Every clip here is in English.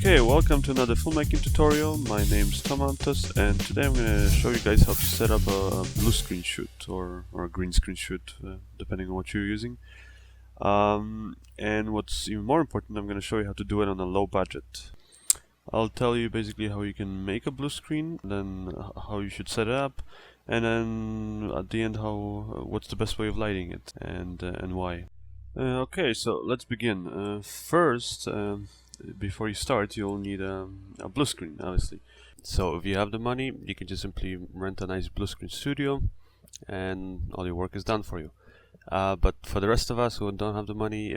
Okay, welcome to another filmmaking tutorial. My name's Tomantas, and today I'm going to show you guys how to set up a blue screen shoot or a green screen shoot, depending on what you're using. And what's even more important, I'm going to show you how to do it on a low budget. I'll tell you basically how you can make a blue screen, then how you should set it up, and then at the end what's the best way of lighting it and why. Okay, so let's begin. First, before you start, you'll need a blue screen, obviously. So if you have the money, you can just simply rent a nice blue screen studio, and all your work is done for you. But for the rest of us who don't have the money,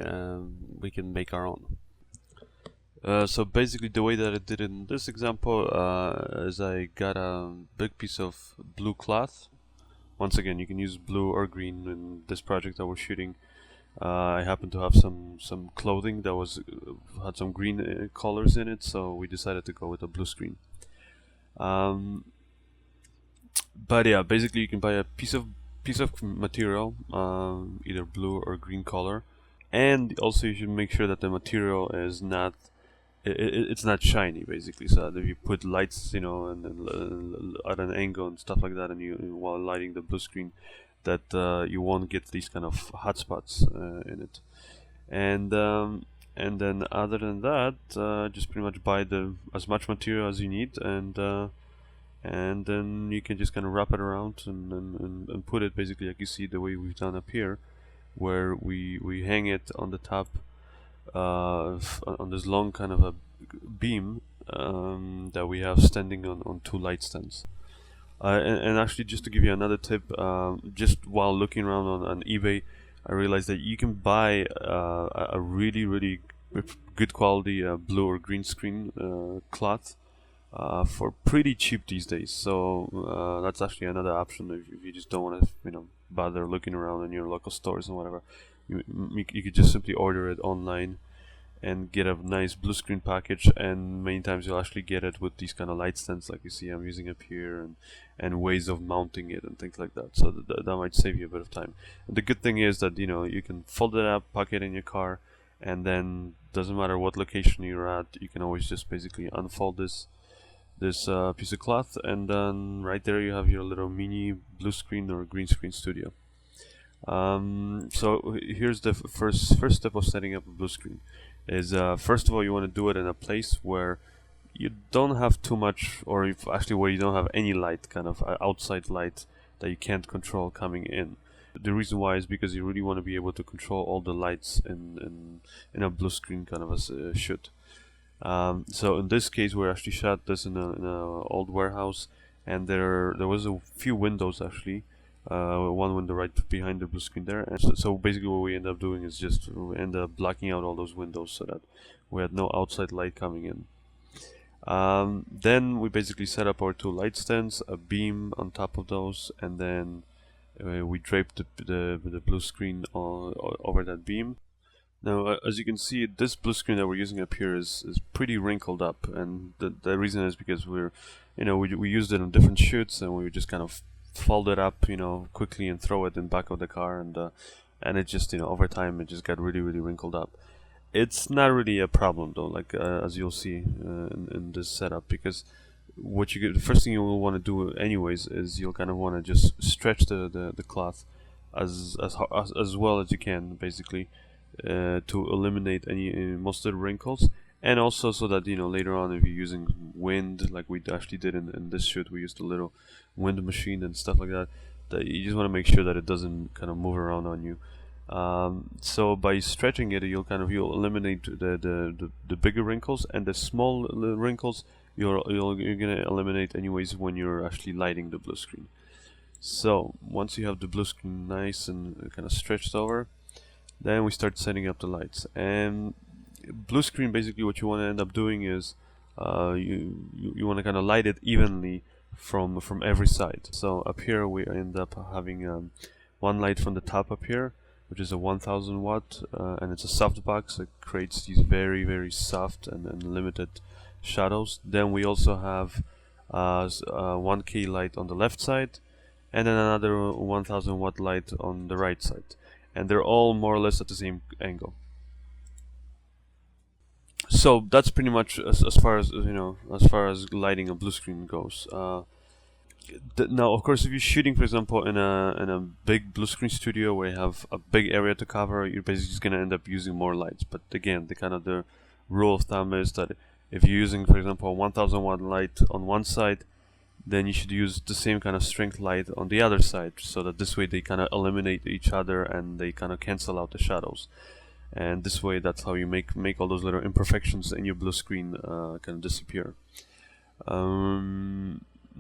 we can make our own. So basically the way that I did in this example is I got a big piece of blue cloth. Once again, you can use blue or green in this project that we're shooting. I happen to have some clothing that had some green colors in it, so we decided to go with a blue screen. But yeah, basically you can buy a piece of material, either blue or green color, and also you should make sure that the material is not it's not shiny, basically. So that if you put lights, and at an angle and stuff like that, and while lighting the blue screen, that you won't get these kind of hot spots in it. And then other than that, just pretty much buy as much material as you need, and then you can just kind of wrap it around and put it basically like you see the way we've done up here, where we hang it on the top on this long kind of a beam that we have standing on two light stands. And actually, just to give you another tip, just while looking around on eBay, I realized that you can buy a really good quality blue or green screen cloth for pretty cheap these days. So that's actually another option if you just don't want to bother looking around in your local stores and whatever. You could just simply order it online and get a nice blue screen package, and many times you'll actually get it with these kind of light stands like you see I'm using up here, and ways of mounting it and things like that, so that might save you a bit of time. And the good thing is that you can fold it up, pack it in your car, and then doesn't matter what location you're at, you can always just basically unfold this piece of cloth, and then right there you have your little mini blue screen or green screen studio. So here's the first step of setting up a blue screen. Is first of all, you want to do it in a place where you don't have too much, or where you don't have any light, kind of outside light that you can't control coming in. The reason why is because you really want to be able to control all the lights in a blue screen kind of a shoot. So in this case, we actually shot this in a old warehouse, and there was a few windows actually. One window right behind the blue screen there, and so basically what we end up doing is just we end up blocking out all those windows so that we had no outside light coming in. Then we basically set up our two light stands, a beam on top of those, and then we draped the blue screen over that beam. Now, as you can see, this blue screen that we're using up here is pretty wrinkled up, and the reason is because we used it on different shoots, and we just kind of fold it up quickly and throw it in the back of the car, and it just over time it just got really wrinkled up. It's not really a problem though, like as you'll see in this setup, because the first thing you will want to do anyways is you'll kind of want to just stretch the cloth as well as you can, basically, to eliminate most of the wrinkles. And also so that later on, if you're using wind, like we actually did in this shoot, we used a little wind machine and stuff like that you just want to make sure that it doesn't kind of move around on you. So by stretching it, you'll eliminate the bigger wrinkles, and the small wrinkles you're gonna eliminate anyways when you're actually lighting the blue screen. So once you have the blue screen nice and kind of stretched over, then we start setting up the lights. And blue screen, basically what you want to end up doing is you want to kind of light it evenly from every side. So up here we end up having one light from the top up here, which is a 1000 watt, and it's a softbox. It creates these very soft and limited shadows. Then we also have 1K light on the left side, and then another 1000 watt light on the right side, and they're all more or less at the same angle. So that's pretty much as far as as far as lighting a blue screen goes. Now, of course, if you're shooting, for example, in a big blue screen studio where you have a big area to cover, you're basically just gonna end up using more lights. But again, the rule of thumb is that if you're using, for example, a 1000 watt light on one side, then you should use the same kind of strength light on the other side, so that this way they kind of eliminate each other and they kind of cancel out the shadows. And this way, that's how you make all those little imperfections in your blue screen kind of disappear.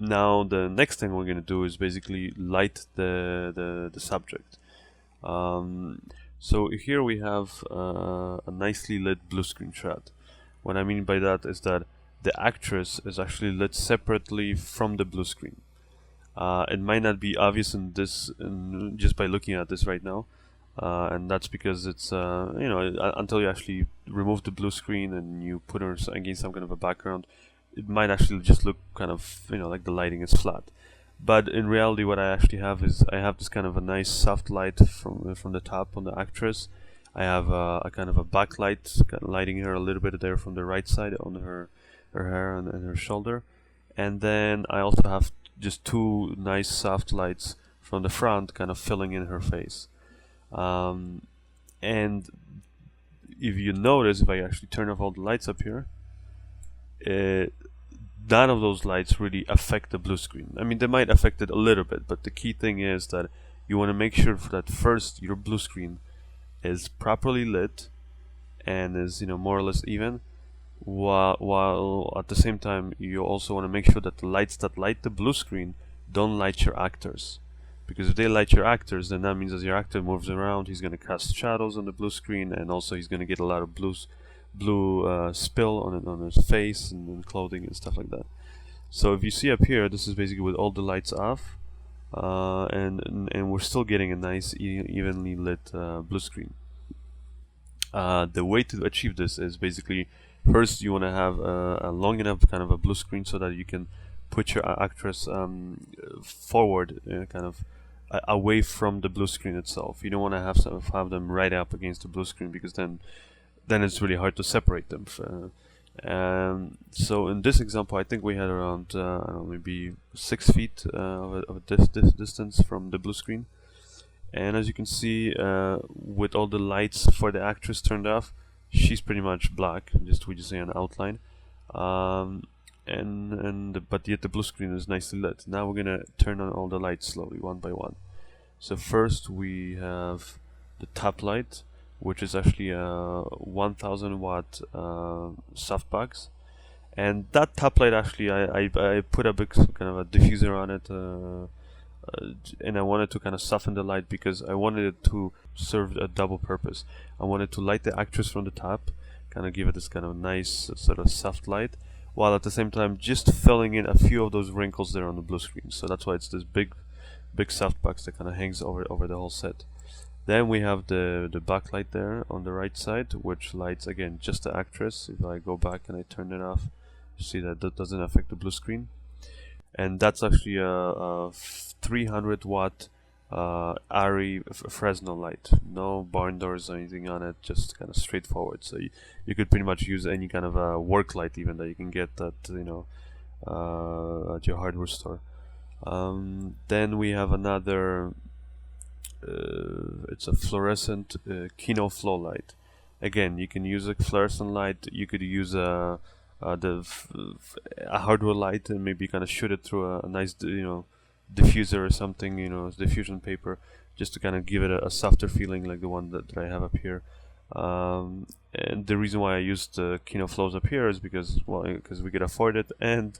Now the next thing we're going to do is basically light the subject. So here we have a nicely lit blue screen shot. What I mean by that is that the actress is actually lit separately from the blue screen. It might not be obvious in this just by looking at this right now, and that's because it's until you actually remove the blue screen and you put her against some kind of a background, it might actually just look kind of like the lighting is flat. But in reality, what I actually have is I have this kind of a nice soft light from the top on the actress. I have a kind of a backlight kind of lighting her a little bit there from the right side on her hair and her shoulder, and then I also have just two nice soft lights from the front kind of filling in her face. And if you notice, if I actually turn off all the lights up here, none of those lights really affect the blue screen. I mean, they might affect it a little bit, but the key thing is that you want to make sure that first your blue screen is properly lit and is more or less even, while at the same time you also want to make sure that the lights that light the blue screen don't light your actors. Because if they light your actors, then that means as your actor moves around, he's going to cast shadows on the blue screen, and also he's going to get a lot of blue spill on his face and clothing and stuff like that. So if you see up here, this is basically with all the lights off, and we're still getting a nice evenly lit blue screen. The way to achieve this is basically, first you want to have a long enough kind of a blue screen so that you can put your actress forward, kind of away from the blue screen itself. You don't want to have them right up against the blue screen, because then it's really hard to separate them. So in this example, I think we had around maybe 6 feet of this distance from the blue screen. And as you can see, with all the lights for the actress turned off, she's pretty much black. We just see an outline. But yet the blue screen is nicely lit. Now we're gonna turn on all the lights slowly, one by one. So first we have the top light, which is actually a 1000 watt softbox, and that top light actually I put a big kind of a diffuser on it, and I wanted to kind of soften the light because I wanted it to serve a double purpose. I wanted to light the actress from the top, kind of give it this kind of nice sort of soft light, while at the same time just filling in a few of those wrinkles there on the blue screen. So that's why it's this big softbox that kind of hangs over the whole set. Then we have the backlight there on the right side, which lights again just the actress. If I go back and I turn it off, you see that doesn't affect the blue screen. And that's actually a 300 watt ARRI Fresnel light. No barn doors or anything on it, just kind of straightforward. So you could pretty much use any kind of a work light even that you can get at at your hardware store. Then we have another. It's a fluorescent Kino flow light. Again, you can use a fluorescent light. You could use a hardware light and maybe kind of shoot it through a nice diffuser or something, diffusion paper, just to kind of give it a softer feeling like the one that I have up here. And the reason why I used the Kino flows up here is because we could afford it, and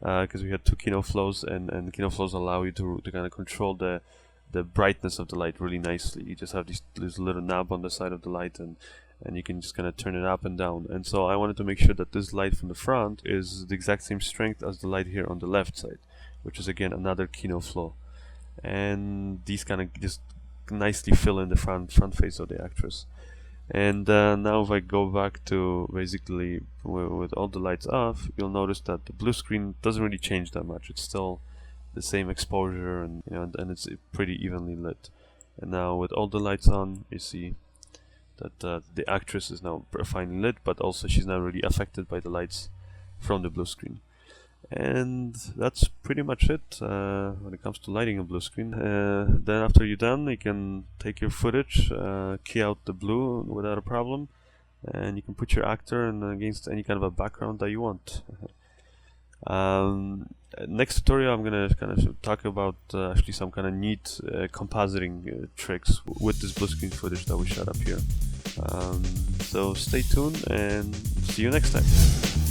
because we had 2 Kino flows, and Kino flows allow you to kind of control the brightness of the light really nicely. You just have this little knob on the side of the light, and you can just kind of turn it up and down. And so I wanted to make sure that this light from the front is the exact same strength as the light here on the left side, which is again another Kino flow. And these kind of just nicely fill in the front face of the actress. And now if I go back to basically with all the lights off, you'll notice that the blue screen doesn't really change that much. It's still the same exposure, and it's pretty evenly lit. And now with all the lights on, you see that the actress is now finely lit, but also she's now really affected by the lights from the blue screen. And that's pretty much it when it comes to lighting a blue screen. Then after you're done, you can take your footage, key out the blue without a problem, and you can put your actor in against any kind of a background that you want. Next tutorial I'm gonna kind of talk about actually some kind of neat compositing tricks with this blue screen footage that we shot up here. So stay tuned and see you next time.